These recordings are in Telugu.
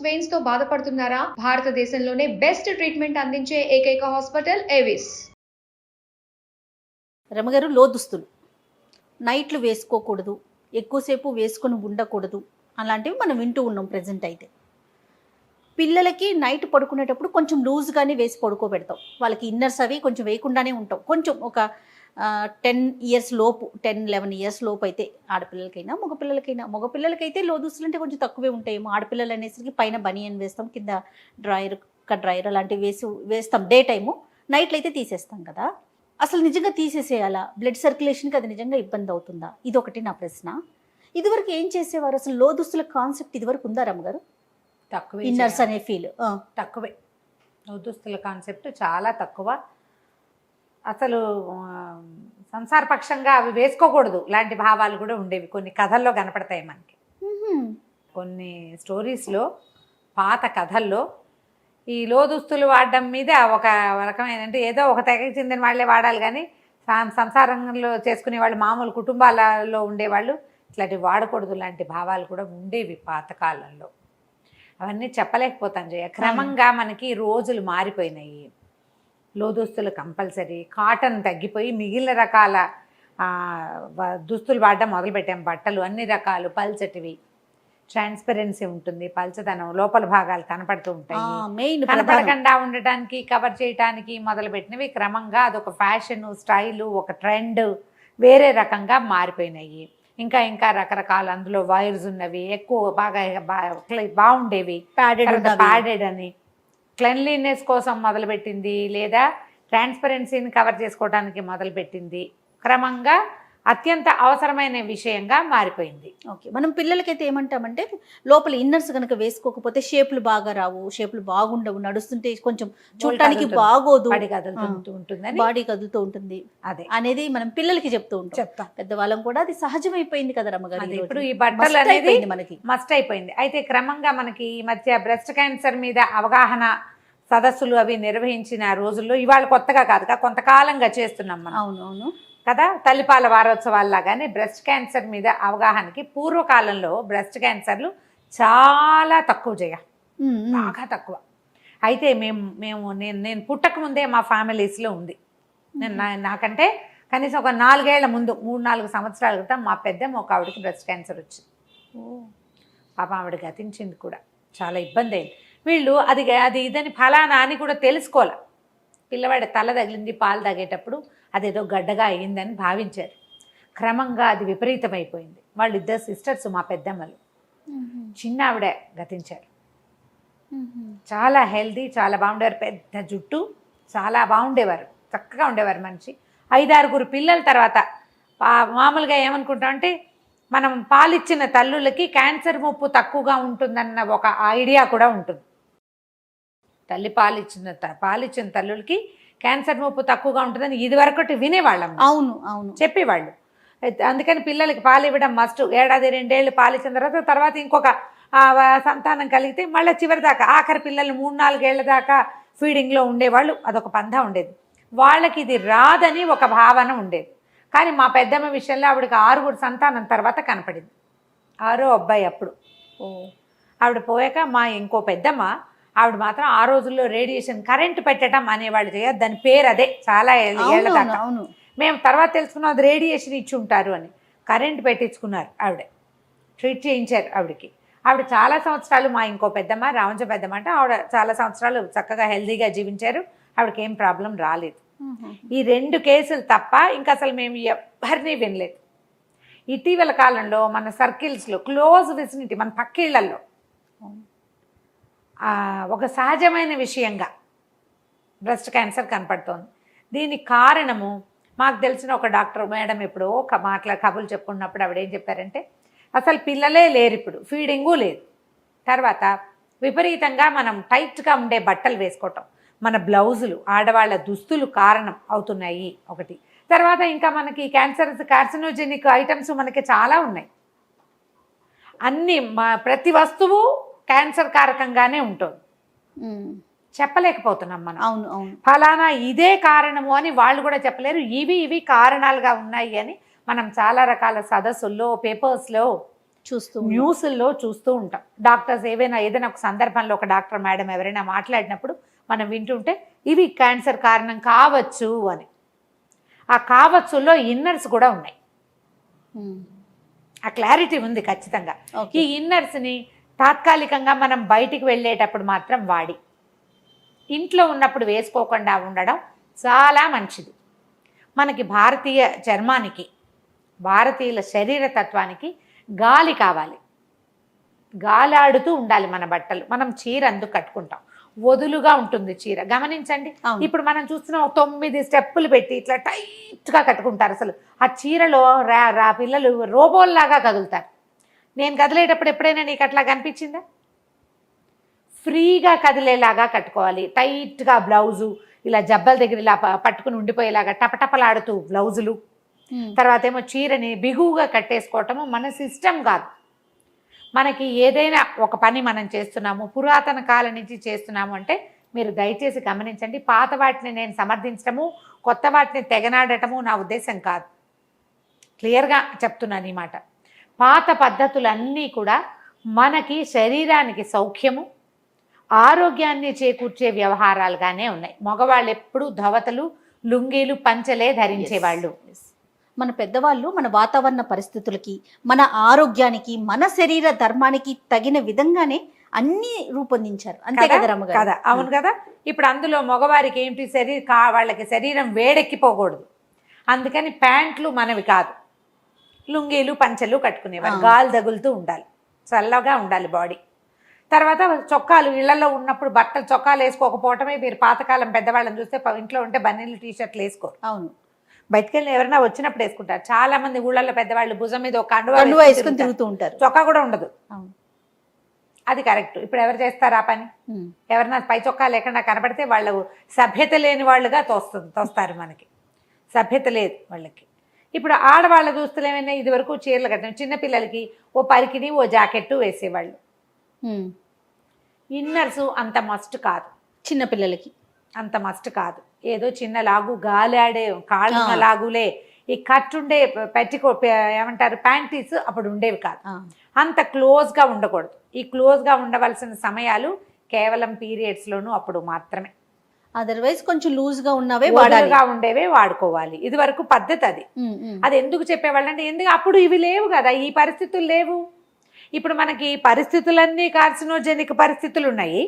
వెయిన్స్ తో బాధపడుతున్నారా? భారతదేశంలోనే బెస్ట్ ట్రీట్మెంట్ అందించే ఏకైక హాస్పిటల్ ఏవిస్. రమగారు, లోదుస్తులు నైట్లు వేసుకోకూడదు, ఎక్కువసేపు వేసుకొని ఉండకూడదు అలాంటివి మనం వింటూ ఉన్నాం ప్రజెంట్. అయితే పిల్లలకి నైట్ పడుకునేటప్పుడు కొంచెం లూజ్గానే వేసి పడుకోబెడతాం. వాళ్ళకి ఇన్నర్స్ అవి కొంచెం వేయకుండానే ఉంటాం. కొంచెం ఒక 10 ఇయర్స్ లోపు, 10-11 ఇయర్స్ లోపు అయితే ఆడపిల్లలకైనా మగపిల్లలకైతే లోదుస్తులు అంటే కొంచెం తక్కువే ఉంటాయేమో. ఆడపిల్లలు అనేసరికి పైన బనియన్ వేస్తాం, కింద డ్రాయర్ అలాంటివి వేస్తాం డే టైము. నైట్లు అయితే తీసేస్తాం కదా. అసలు నిజంగా తీసేసేయాలా? బ్లడ్ సర్క్యులేషన్కి అది నిజంగా ఇబ్బంది అవుతుందా? ఇదొకటి నా ప్రశ్న. ఇదివరకు ఏం చేసేవారు? అసలు లోదుస్తుల కాన్సెప్ట్ ఇదివరకు ఉందా రమ్మగారు? తక్కువే. ఇన్నర్స్ అనే ఫీల్ తక్కువే. లోదుస్తుల కాన్సెప్ట్ చాలా తక్కువ. అసలు సంసారపక్షంగా అవి వేసుకోకూడదు లాంటి భావాలు కూడా ఉండేవి. కొన్ని కథల్లో కనపడతాయి మనకి. కొన్ని స్టోరీస్లో, పాత కథల్లో ఈ లోదుస్తులు వాడడం మీద ఒక రకమైన, అంటే ఏదో ఒక తెగకి చెందిన వాళ్ళే వాడాలి కానీ సంసారంలో చేసుకునే వాళ్ళు, మామూలు కుటుంబాలలో ఉండేవాళ్ళు ఇట్లాంటివి వాడకూడదు లాంటి భావాలు కూడా ఉండేవి పాతకాలంలో. అవన్నీ చెప్పలేకపోతాను జయ. క్రమంగా మనకి రోజులు మారిపోయినాయి. లోదుస్తులు కంపల్సరీ, కాటన్ తగ్గిపోయి మిగిలిన రకాల దుస్తులు వాడడం మొదలుపెట్టాం. బట్టలు అన్ని రకాలు పల్చటివి, ట్రాన్స్పరెన్సీ ఉంటుంది, పల్చదనం, లోపల భాగాలు కనపడుతూ ఉంటాయి. కనపడకుండా ఉండటానికి, కవర్ చేయడానికి మొదలుపెట్టినవి క్రమంగా అదొక ఫ్యాషన్, స్టైలు, ఒక ట్రెండ్ వేరే రకంగా మారిపోయినాయి. ఇంకా రకరకాల అందులో వైర్స్ ఉన్నవి, ఎక్కువ బాగా బాగుండేవి, ప్యాడెడ్ అని క్లెన్లీనెస్ కోసం మొదలుపెట్టింది, లేదా ట్రాన్స్పరెన్సీని కవర్ చేసుకోవడానికి మొదలుపెట్టింది. క్రమంగా అత్యంత అవసరమైన విషయంగా మారిపోయింది. ఓకే, మనం పిల్లలకైతే ఏమంటామంటే లోపల ఇన్నర్స్ కనుక వేసుకోకపోతే షేపులు బాగా రావు, షేపులు బాగుండవు, నడుస్తుంటే కొంచెం చూడటానికి బాగోదు, బాడీ కదులుతూ ఉంటుంది అదే అనేది మనం పిల్లలకి చెప్తాం. పెద్దవాళ్ళం కూడా అది సహజమైపోయింది కదా రమ్మగారు. ఇప్పుడు ఈ బట్టలు అనేది మనకి మస్ట్ అయిపోయింది. అయితే క్రమంగా మనకి ఈ మధ్య బ్రెస్ట్ క్యాన్సర్ మీద అవగాహన సదస్సులు అవి నిర్వహించిన రోజుల్లో, ఇవాళ కొత్తగా కాదుగా, కొంతకాలంగా చేస్తున్నాం మనం. అవునవును కదా. తల్లిపాల వారోత్సవాల్లాగానే బ్రెస్ట్ క్యాన్సర్ మీద అవగాహనకి, పూర్వకాలంలో బ్రెస్ట్ క్యాన్సర్లు చాలా తక్కువ జయ, బాగా తక్కువ. అయితే నేను పుట్టకముందే మా ఫ్యామిలీస్లో ఉంది. నాకంటే కనీసం ఒక 4 ఏళ్ల ముందు, 3-4 సంవత్సరాల క్రితం మా పెద్దమ్మ ఒక ఆవిడకి బ్రెస్ట్ క్యాన్సర్ వచ్చింది. పాప ఆవిడ గతించింది కూడా. చాలా ఇబ్బంది అయింది. వీళ్ళు అది ఇదని ఫలానా అని కూడా తెలుసుకోవాలి. పిల్లవాడి తల తగిలింది పాలు తాగేటప్పుడు, అదేదో గడ్డగా అయ్యిందని భావించారు. క్రమంగా అది విపరీతమైపోయింది. వాళ్ళిద్దరు సిస్టర్స్, మా పెద్దమ్మలు. చిన్న ఆవిడ గతించారు. చాలా హెల్దీ, చాలా బాగుండేవారు, పెద్ద జుట్టు, చాలా బాగుండేవారు, చక్కగా ఉండేవారు మనిషి. 5-6 పిల్లల తర్వాత మామూలుగా ఏమనుకుంటామంటే, మనం పాలిచ్చిన తల్లులకి క్యాన్సర్ ముప్పు తక్కువగా ఉంటుందన్న ఒక ఐడియా కూడా ఉంటుంది. తల్లి పాలిచ్చిన తల్లులకి క్యాన్సర్ ముప్పు తక్కువగా ఉంటుందని ఇదివరకటి వినేవాళ్ళం. అవును చెప్పేవాళ్ళు. అందుకని పిల్లలకి పాలు ఇవ్వడం మస్ట్. 1-2 ఏళ్ళు పాలిచ్చిన తర్వాత ఇంకొక సంతానం కలిగితే మళ్ళీ చివరి దాకా, ఆఖరి పిల్లలు 3-4 ఏళ్ల దాకా ఫీడింగ్లో ఉండేవాళ్ళు. అదొక పంథా ఉండేది. వాళ్ళకి ఇది రాదని ఒక భావన ఉండేది. కానీ మా పెద్దమ్మ విషయంలో ఆవిడకి 6 సంతానం తర్వాత కనపడింది. 6వ అబ్బాయి అప్పుడు. ఆవిడ పోయాక మా ఇంకో పెద్దమ్మ, ఆవిడ మాత్రం ఆ రోజుల్లో రేడియేషన్ కరెంటు పెట్టడం అనేవాళ్ళు చేయ, దాని పేరు అదే. చాలా ఏళ్ళ దాకా మేము తర్వాత తెలుసుకున్నాం అది రేడియేషన్ ఇచ్చి ఉంటారు అని. కరెంటు పెట్టించుకున్నారు ఆవిడ, ట్రీట్ చేయించారు ఆవిడకి. ఆవిడ చాలా సంవత్సరాలు, మా ఇంకో పెద్దమ్మ, రావంజ పెద్దమ్మ అంటే, ఆవిడ చాలా సంవత్సరాలు చక్కగా హెల్దీగా జీవించారు. ఆవిడకి ఏం ప్రాబ్లం రాలేదు. ఈ 2 కేసులు తప్ప ఇంకా అసలు మేము ఎవరిని వినలేదు. ఇటీవల కాలంలో మన సర్కిల్స్లో, క్లోజ్ విసినిటీ, మన పక్కిళ్లలో ఒక సహజమైన విషయంగా బ్రెస్ట్ క్యాన్సర్ కనపడుతోంది. దీనికి కారణము మాకు తెలిసిన ఒక డాక్టర్ మేడం ఎప్పుడో కబుర్లు చెప్పుకున్నప్పుడు ఆవిడ ఏం చెప్పారంటే, అసలు పిల్లలే లేరు ఇప్పుడు, ఫీడింగు లేదు. తర్వాత విపరీతంగా మనం టైట్గా ఉండే బట్టలు వేసుకోవటం, మన బ్లౌజులు, ఆడవాళ్ళ దుస్తులు కారణం అవుతున్నాయి ఒకటి. తర్వాత ఇంకా మనకి కార్సినోజెనిక్ ఐటమ్స్ మనకి చాలా ఉన్నాయి. అన్నీ ప్రతి వస్తువు క్యాన్సర్ కారకంగానే ఉంటుంది. చెప్పలేకపోతున్నాం మనం. అవును ఫలానా ఇదే కారణము అని వాళ్ళు కూడా చెప్పలేరు. ఇవి కారణాలుగా ఉన్నాయి అని మనం చాలా రకాల సదస్సుల్లో, పేపర్స్లో న్యూస్ల్లో చూస్తూ ఉంటాం. డాక్టర్స్ ఏదైనా ఒక సందర్భంలో ఒక డాక్టర్ మేడం ఎవరైనా మాట్లాడినప్పుడు మనం వింటుంటే ఇవి క్యాన్సర్ కారణం కావచ్చు అని. ఆ కావచ్చులో ఇన్నర్స్ కూడా ఉన్నాయి. ఆ క్లారిటీ ఉంది ఖచ్చితంగా. ఈ ఇన్నర్స్ని తాత్కాలికంగా మనం బయటికి వెళ్ళేటప్పుడు మాత్రం వాడి ఇంట్లో ఉన్నప్పుడు వేసుకోకుండా ఉండడం చాలా మంచిది. మనకి భారతీయ చర్మానికి, భారతీయుల శరీర తత్వానికి గాలి కావాలి. గాలాడుతూ ఉండాలి మన బట్టలు. మనం చీర అందుకు కట్టుకుంటాం, వదులుగా ఉంటుంది చీర. గమనించండి, ఇప్పుడు మనం చూస్తున్నాం 9 స్టెప్పులు పెట్టి ఇట్లా టైట్గా కట్టుకుంటారు. అసలు ఆ చీరలో పిల్లలు రోబోల్లాగా కదులుతారు. నేను కదిలేటప్పుడు ఎప్పుడైనా నీకు అట్లా కనిపించిందా? ఫ్రీగా కదిలేలాగా కట్టుకోవాలి. టైట్గా బ్లౌజు ఇలా జబ్బల దగ్గర ఇలా పట్టుకుని ఉండిపోయేలాగా టపటపలాడుతూ బ్లౌజులు. తర్వాత ఏమో చీరని బిగువుగా కట్టేసుకోవటము మన సిస్టమ్ కాదు. మనకి ఏదైనా ఒక పని మనం చేస్తున్నాము, పురాతన కాలం నుంచి చేస్తున్నాము అంటే మీరు దయచేసి గమనించండి. పాత వాటిని నేను సమర్థించడము, కొత్త వాటిని తెగనాడటము నా ఉద్దేశం కాదు. క్లియర్గా చెప్తున్నాను ఈ మాట. పాత పద్ధతులన్నీ కూడా మనకి శరీరానికి సౌఖ్యము, ఆరోగ్యాన్ని చేకూర్చే వ్యవహారాలుగానే ఉన్నాయి. మగవాళ్ళు ఎప్పుడు ధవతలు, లుంగీలు, పంచలే ధరించేవాళ్ళు. మన పెద్దవాళ్ళు మన వాతావరణ పరిస్థితులకి, మన ఆరోగ్యానికి, మన శరీర ధర్మానికి తగిన విధంగానే అన్ని రూపొందించారు. అంతే కదా రమ్మగారు? కదా, అవును కదా. ఇప్పుడు అందులో మగవారికి ఏంటి, వాళ్ళకి శరీరం వేడెక్కిపోకూడదు. అందుకని ప్యాంట్లు మనవి కాదు, లుంగీలు పంచలు కట్టుకునేవారు. గాలి తగులుతూ ఉండాలి, చల్లగా ఉండాలి బాడీ. తర్వాత చొక్కాలు, ఇళ్లలో ఉన్నప్పుడు బట్టలు చొక్కాలు వేసుకోకపోవటమే. మీరు పాతకాలం పెద్దవాళ్ళని చూస్తే ఇంట్లో ఉంటే బన్నీలు టీషర్ట్లు వేసుకోరు. అవును, బయటకు వెళ్ళి ఎవరైనా వచ్చినప్పుడు వేసుకుంటారు. చాలా మంది ఊళ్ళల్లో పెద్దవాళ్ళు భుజం మీద ఒక కండువా వేసుకుని తిరుగుతూ ఉంటారు, చొక్కా కూడా ఉండదు. అది కరెక్ట్. ఇప్పుడు ఎవరు చేస్తారు ఆ పని? ఎవరైనా పై చొక్కా లేకుండా కనబడితే వాళ్ళు సభ్యత లేని వాళ్ళుగా తోస్తారు. మనకి సభ్యత లేదు వాళ్ళకి. ఇప్పుడు ఆడవాళ్ళ దుస్తులు ఏమైనా ఇది వరకు చీరలు కట్టాం, చిన్నపిల్లలకి ఓ పరికిని ఓ జాకెట్టు వేసేవాళ్ళు. ఇన్నర్సు అంత మస్ట్ కాదు, చిన్నపిల్లలకి అంత మస్ట్ కాదు. ఏదో చిన్న లాగు, గాలాడే కాళ్ళున్న లాగులే. ఈ కట్టుండే ఏమంటారు ప్యాంటీస్ అప్పుడు ఉండేవి కాదు. అంత క్లోజ్గా ఉండకూడదు. ఈ క్లోజ్గా ఉండవలసిన సమయాలు కేవలం పీరియడ్స్లోనూ అప్పుడు మాత్రమే. అదర్వైజ్ కొంచెం లూజ్గా ఉన్నవే ఉండేవే వాడుకోవాలి. ఇది వరకు పద్ధతి అది. అది ఎందుకు చెప్పేవాళ్ళు అంటే, ఎందుకు అప్పుడు ఇవి లేవు కదా, ఈ పరిస్థితులు లేవు. ఇప్పుడు మనకి పరిస్థితులన్నీ కార్సినోజెనిక్ పరిస్థితులు ఉన్నాయి.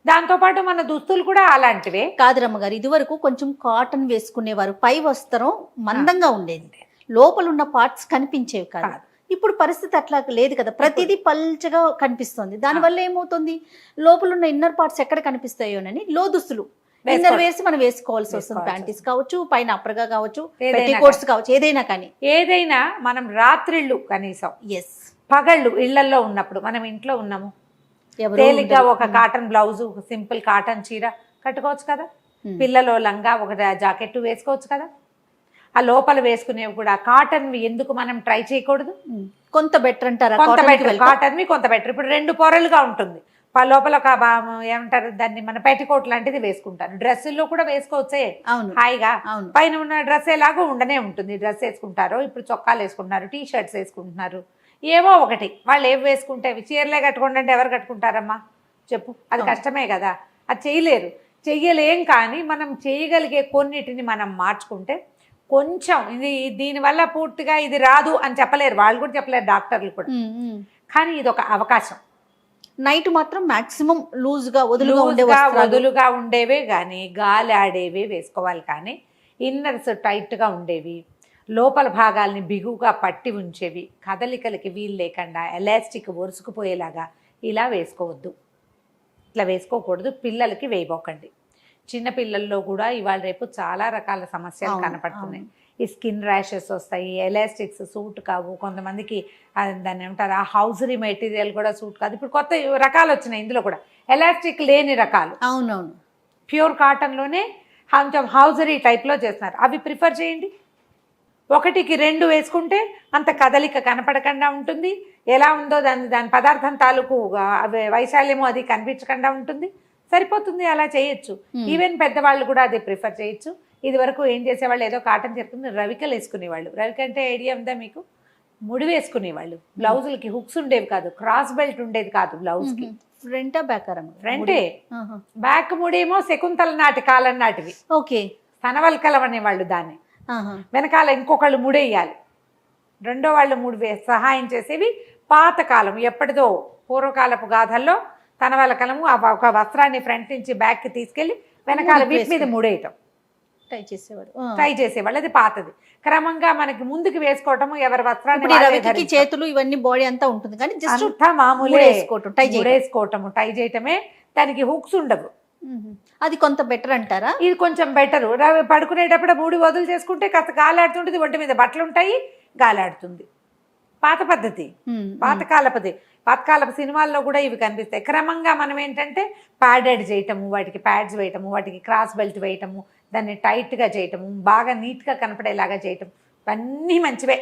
దాంతోపాటు మన దుస్తులు కూడా అలాంటివే. కాదు రమ్మగారు, ఇదివరకు కొంచెం కాటన్ వేసుకునేవారు, పై వస్త్రం మందంగా ఉండేది, లోపల ఉన్న పార్ట్స్ కనిపించేవి కాదు. ఇప్పుడు పరిస్థితి అట్లా లేదు కదా, ప్రతిదీ పల్చగా కనిపిస్తుంది. దానివల్ల ఏమవుతుంది, లోపల ఉన్న ఇన్నర్ పార్ట్స్ ఎక్కడ కనిపిస్తాయోనని లో దుస్తులు ఇన్నర్ వేసి మనం వేసుకోవాల్సి వస్తుంది. ప్యాంటీస్ కావచ్చు, పైన అప్పర్గా కావచ్చు, పెట్టికోట్స్ కావచ్చు, ఏదైనా కానీ. ఏదైనా మనం రాత్రిళ్ళు కనీసం, పగళ్ళు ఇళ్లలో ఉన్నప్పుడు, మనం ఇంట్లో ఉన్నాము, తేలిగ్గా ఒక కాటన్ బ్లౌజు, సింపుల్ కాటన్ చీర కట్టుకోవచ్చు కదా. పిల్లలో లంగా ఒక జాకెట్ వేసుకోవచ్చు కదా. ఆ లోపల వేసుకునేవి కూడా కాటన్ ఎందుకు మనం ట్రై చేయకూడదు? కొంత బెటర్ అంటారా? కొంత బెటర్, కాటన్వి కొంత బెటర్. ఇప్పుడు 2 పొరలుగా ఉంటుంది, లోపల ఒక ఏమంటారు దాన్ని, మన పెట్టికోట్ లాంటిది వేసుకుంటారు. డ్రెస్సుల్లో కూడా వేసుకోవచ్చే హాయిగా. పైన ఉన్న డ్రెస్ ఎలాగో ఉండనే ఉంటుంది, డ్రెస్ వేసుకుంటారు. ఇప్పుడు చొక్కాలు వేసుకుంటున్నారు, టీ షర్ట్స్ వేసుకుంటున్నారు, ఏవో ఒకటి. వాళ్ళు ఏవి వేసుకుంటే చీరలే కట్టుకోండి అంటే ఎవరు కట్టుకుంటారమ్మా చెప్పు? అది కష్టమే కదా, అది చెయ్యలేం. కానీ మనం చేయగలిగే కొన్నిటిని మనం మార్చుకుంటే కొంచెం, ఇది దీనివల్ల పూర్తిగా ఇది రాదు అని చెప్పలేరు, వాళ్ళు కూడా చెప్పలేరు, డాక్టర్లు కూడా. కానీ ఇది ఒక అవకాశం. నైట్ మాత్రం మాక్సిమం లూజ్గా వదులుగా ఉండేవే కానీ గాలి ఆడేవి వేసుకోవాలి. కానీ ఇన్నర్స్ టైట్గా ఉండేవి, లోపల భాగాల్ని బిగువుగా పట్టి ఉంచేవి, కదలికలకి వీలు లేకుండా ఎలాస్టిక్ ఒరుసుకుపోయేలాగా ఇలా వేసుకోవద్దు. ఇట్లా వేసుకోకూడదు. పిల్లలకి వేయబోకండి. చిన్నపిల్లల్లో కూడా ఇవాళ రేపు చాలా రకాల సమస్యలు కనపడుతున్నాయి. ఈ స్కిన్ ర్యాషెస్ వస్తాయి, ఎలాస్టిక్స్ సూట్ కావు, కొంతమందికి దాన్ని ఏమంటారు ఆ హౌజరీ మెటీరియల్ కూడా సూట్ కాదు. ఇప్పుడు కొత్త రకాలు వచ్చినాయి, ఇందులో కూడా ఎలాస్టిక్ లేని రకాలు. అవునవును, ప్యూర్ కాటన్లోనే కొంచెం హౌజరీ టైప్లో చేస్తున్నారు, అవి ప్రిఫర్ చేయండి. 1కి 2 వేసుకుంటే అంత కదలిక కనపడకుండా ఉంటుంది. ఎలా ఉందో దాని పదార్థం తాలూకు వైశాల్యము అది కనిపించకుండా ఉంటుంది, సరిపోతుంది. అలా చేయొచ్చు. ఈవెన్ పెద్దవాళ్ళు కూడా అది ప్రిఫర్ చేయొచ్చు. ఇది వరకు ఏం చేసేవాళ్ళు, ఏదో కాటన్ చెప్తుంది, రవికలు వేసుకునేవాళ్ళు. రవిక అంటే ఐడియా ఉందా మీకు? ముడి వేసుకునేవాళ్ళు. బ్లౌజులకి హుక్స్ ఉండేవి కాదు, క్రాస్ బెల్ట్ ఉండేది కాదు బ్లౌజ్కి. ఫ్రంటా బ్యాక్? ఫ్రంటే. బ్యాక్ ముడేమో శకుంతల నాటి కాలం నాటివి. ఓకే. తనవల్కలం అనేవాళ్ళు దాన్ని. వెనకాల ఇంకొకళ్ళు ముడేయాలి, రెండో వాళ్ళు సహాయం చేసేవి. పాతకాలం ఎప్పటిదో పూర్వకాలపు గాథల్లో తనవల్కలము ఒక వస్త్రాన్ని ఫ్రంట్ నుంచి బ్యాక్కి తీసుకెళ్ళి వెనకాల వీటి మీద ముడేయటం, ట్రై చేసేవాళ్ళు. అది పాతది. క్రమంగా మనకి ముందుకు వేసుకోవటము, ఎవరి వస్త్రాన్ని చేతులు ఇవన్నీ బాడీ అంతా ఉంటుంది కానీ జస్ట్ మామూలు వేసుకోవటము, టై చేయటమే. దానికి హుక్స్ ఉండవు. అది కొంత బెటర్ అంటారా? ఇది కొంచెం బెటర్. పడుకునేటప్పుడు మూడు వదులు చేసుకుంటే కాస్త గాలాడుతుంటుంది, ఒంటి మీద బట్టలు ఉంటాయి, గాలాడుతుంది. పాత పద్ధతి, పాతకాలపు సినిమాల్లో కూడా ఇవి కనిపిస్తాయి. క్రమంగా మనం ఏంటంటే ప్యాడెడ్ చేయటము, వాటికి ప్యాడ్స్ వేయటము, వాటికి క్రాస్ బెల్ట్ వేయటము, దాన్ని టైట్గా చేయటము, బాగా నీట్గా కనపడేలాగా చేయటం, ఇవన్నీ మంచివే.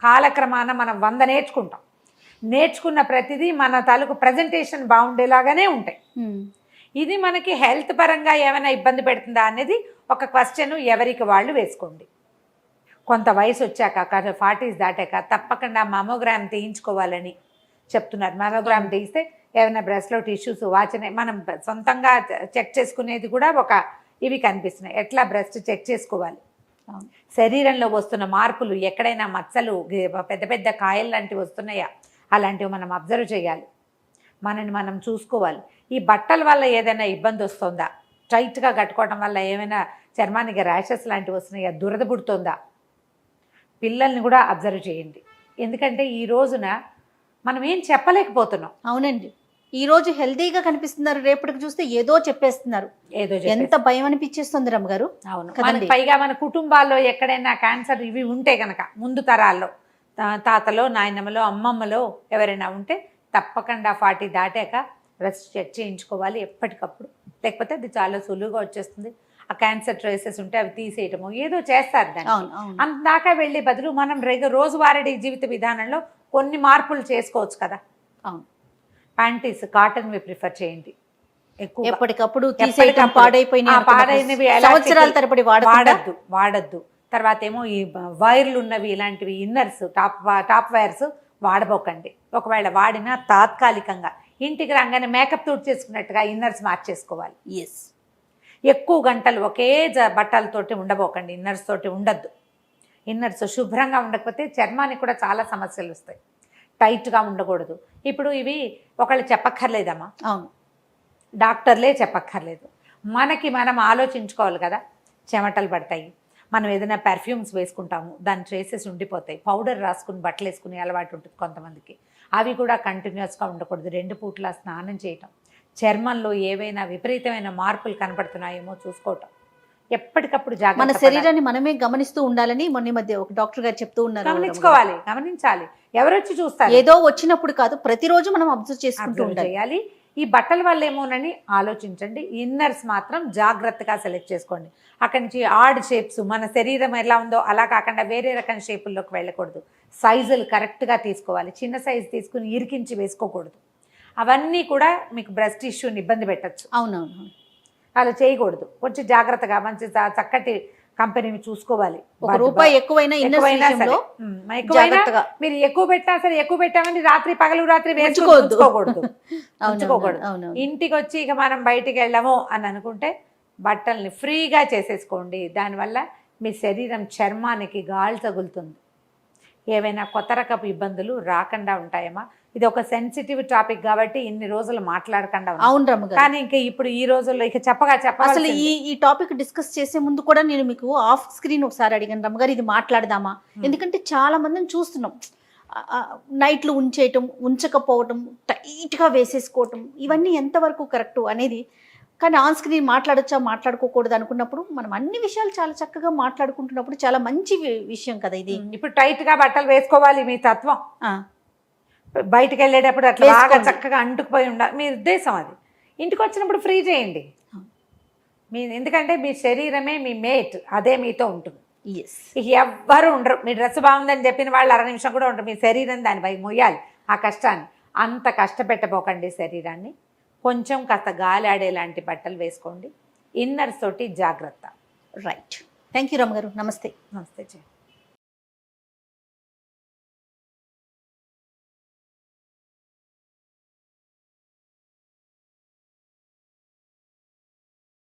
కాలక్రమాన మనం 100 నేర్చుకుంటాం. నేర్చుకున్న ప్రతిదీ మన తాలూకు ప్రజెంటేషన్ బాగుండేలాగానే ఉంటాయి. ఇది మనకి హెల్త్ పరంగా ఏమైనా ఇబ్బంది పెడుతుందా అనేది ఒక క్వశ్చన్ ఎవరికి వాళ్ళు వేసుకోండి. కొంత వయసు వచ్చాక 40s దాటాక తప్పకుండా మమోగ్రామ్ తీయించుకోవాలని చెప్తున్నారు. మమోగ్రామ్ తీస్తే ఏమైనా బ్రెస్ట్లో టిష్యూస్ వాచనే మనం సొంతంగా చెక్ చేసుకునేది కూడా ఇవి కనిపిస్తున్నాయి. ఎట్లా బ్రెస్ట్ చెక్ చేసుకోవాలి, శరీరంలో వస్తున్న మార్పులు, ఎక్కడైనా మచ్చలు, పెద్ద పెద్ద కాయలు లాంటివి వస్తున్నాయా, అలాంటివి మనం అబ్జర్వ్ చేయాలి. మనని మనం చూసుకోవాలి. ఈ బట్టల వల్ల ఏదైనా ఇబ్బంది వస్తుందా, టైట్గా కట్టుకోవడం వల్ల ఏమైనా చర్మానికి ర్యాషెస్ లాంటివి వస్తున్నాయా, దురద పుడుతుందా, పిల్లల్ని కూడా అబ్జర్వ్ చేయండి. ఎందుకంటే ఈ రోజున మనం ఏం చెప్పలేకపోతున్నాం. అవునండి, ఈ రోజు హెల్తీగా కనిపిస్తున్నారు, రేపటికి చూస్తే ఏదో చెప్పేస్తున్నారు. ఎంత భయం అనిపించేస్తుంది రమ్మగారు. అవును, పైగా మన కుటుంబాల్లో ఎక్కడైనా క్యాన్సర్ ఇవి ఉంటే కనుక ముందు తరాల్లో తాతలో, నాయనమ్మలో, అమ్మమ్మలో ఎవరైనా ఉంటే తప్పకుండా 40 దాటాక బ్రెస్ట్ చెక్ చేయించుకోవాలి ఎప్పటికప్పుడు. లేకపోతే అది చాలా సులువుగా వచ్చేస్తుంది. ఆ క్యాన్సర్ ట్రేసెస్ ఉంటే అవి తీసేయటము ఏదో చేస్తారు. దాన్ని అంతదాకా వెళ్ళే బదులు మనం రోజువారీ జీవిత విధానంలో కొన్ని మార్పులు చేసుకోవచ్చు కదా. అవును, ప్యాంటీస్ కాటన్వి ప్రిఫర్ చేయండి. ఎప్పటికప్పుడు పాడైపోయినవి సంవత్సరాల తరబడి వాడద్దు. తర్వాత ఏమో ఈ వైర్లు ఉన్నవి, ఇలాంటివి ఇన్నర్స్, టాప్ వైర్స్ వాడబోకండి. ఒకవేళ వాడినా తాత్కాలికంగా ఇంటికి రాగానే మేకప్ తోటి చేసుకున్నట్టుగా ఇన్నర్స్ మార్చేసుకోవాలి. ఎక్కువ గంటలు ఒకే బట్టలతోటి ఉండబోకండి, ఇన్నర్స్ తోటి ఉండద్దు. ఇన్నర్స్ శుభ్రంగా ఉండకపోతే చర్మానికి కూడా చాలా సమస్యలు వస్తాయి. టైట్గా ఉండకూడదు. ఇప్పుడు ఇవి ఒకళ్ళు చెప్పక్కర్లేదమ్మా, అవును, డాక్టర్లే చెప్పక్కర్లేదు. మనకి మనం ఆలోచించుకోవాలి కదా. చెమటలు పడతాయి, మనం ఏదైనా పెర్ఫ్యూమ్స్ వేసుకుంటాము, దాని ట్రేసెస్ ఉండిపోతాయి. పౌడర్ రాసుకుని బట్టలు వేసుకునే అలవాటు ఉంటుంది కొంతమందికి. అవి కూడా కంటిన్యూస్గా ఉండకూడదు. 2 పూట్ల స్నానం చేయటం, చర్మంలో ఏవైనా విపరీతమైన మార్పులు కనపడుతున్నాయేమో చూసుకోవటం, ఎప్పటికప్పుడు జాగ్రత్త. మన శరీరాన్ని మనమే గమనిస్తూ ఉండాలని మొన్న మధ్య ఒక డాక్టర్ గారు చెప్తూ ఉన్నారు. గమనించాలి. ఎవరొచ్చి చూస్తారు, ఏదో వచ్చినప్పుడు కాదు, ప్రతిరోజు మనం అబ్జర్వ్ చేసుకుంటూ చేయాలి. ఈ బట్టల వల్ల ఏమోనని ఆలోచించండి. ఇన్నర్స్ మాత్రం జాగ్రత్తగా సెలెక్ట్ చేసుకోండి. అక్కడి నుంచి ఆడ్ షేప్స్, మన శరీరం ఎలా ఉందో అలా కాకుండా వేరే రకం షేపుల్లోకి వెళ్ళకూడదు. సైజులు కరెక్ట్గా తీసుకోవాలి. చిన్న సైజు తీసుకుని ఇరికించి వేసుకోకూడదు. అవన్నీ కూడా మీకు బ్రెస్ట్ ఇష్యూని ఇబ్బంది పెట్టచ్చు. అవునవును, అలా చేయకూడదు. కొంచెం జాగ్రత్తగా మంచి చక్కటి కంపెనీని చూసుకోవాలి. రూపాయి ఎక్కువైనా మీరు ఎక్కువ పెట్టినా సరే, ఎక్కువ పెట్టామని పగలు రాత్రి వేసుకోకూడదు. ఇంటికి వచ్చి ఇక మనం బయటికి వెళ్ళాము అని అనుకుంటే బట్టల్ని ఫ్రీగా చేసేసుకోండి. దానివల్ల మీ శరీరం చర్మానికి గాలి తగులుతుంది. ఏవైనా కొత్త రకపు ఇబ్బందులు రాకుండా ఉంటాయమ్మా. ఇది ఒక సెన్సిటివ్ టాపిక్ కాబట్టి ఇన్ని రోజులు మాట్లాడకుండా. అవును రమ్మగారు, కానీ ఇంకా ఇప్పుడు ఈ రోజుల్లో ఇక అసలు ఈ టాపిక్ డిస్కస్ చేసే ముందు కూడా నేను మీకు ఆఫ్ స్క్రీన్ ఒకసారి అడిగాను రమ్మగారు, ఇది మాట్లాడదామా? ఎందుకంటే చాలా మందిని చూస్తున్నాం, నైట్లు ఉంచకపోవటం, టైట్గా వేసేసుకోవటం, ఇవన్నీ ఎంతవరకు కరెక్ట్ అనేది. కానీ ఆన్ స్క్రీన్ మాట్లాడచ్చా మాట్లాడుకోకూడదు అనుకున్నప్పుడు మనం అన్ని విషయాలు చాలా చక్కగా మాట్లాడుకుంటున్నప్పుడు చాలా మంచి విషయం కదా ఇది. ఇప్పుడు టైట్గా బట్టలు వేసుకోవాలి మీ తత్వం. బయటకు వెళ్ళేటప్పుడు అట్లా బాగా చక్కగా అంటుకుపోయి ఉండాలి మీ ఉద్దేశం. అది ఇంటికి వచ్చినప్పుడు ఫ్రీ చేయండి. ఎందుకంటే మీ శరీరమే మీ మేట్, అదే మీతో ఉంటుంది. ఎవ్వరు ఉండరు. మీ డ్రెస్ బాగుందని చెప్పిన వాళ్ళు 1/2 నిమిషం కూడా ఉండరు. మీ శరీరం దానిపై మొయ్యాలి ఆ కష్టాన్ని. అంత కష్టపెట్టబోకండి శరీరాన్ని. కొంచెం కాస్త గాలి ఆడేలాంటి బట్టలు వేసుకోండి. ఇన్నర్స్ తోటి జాగ్రత్త. రైట్, థ్యాంక్ యూ రమ్మగారు. నమస్తే. నమస్తే.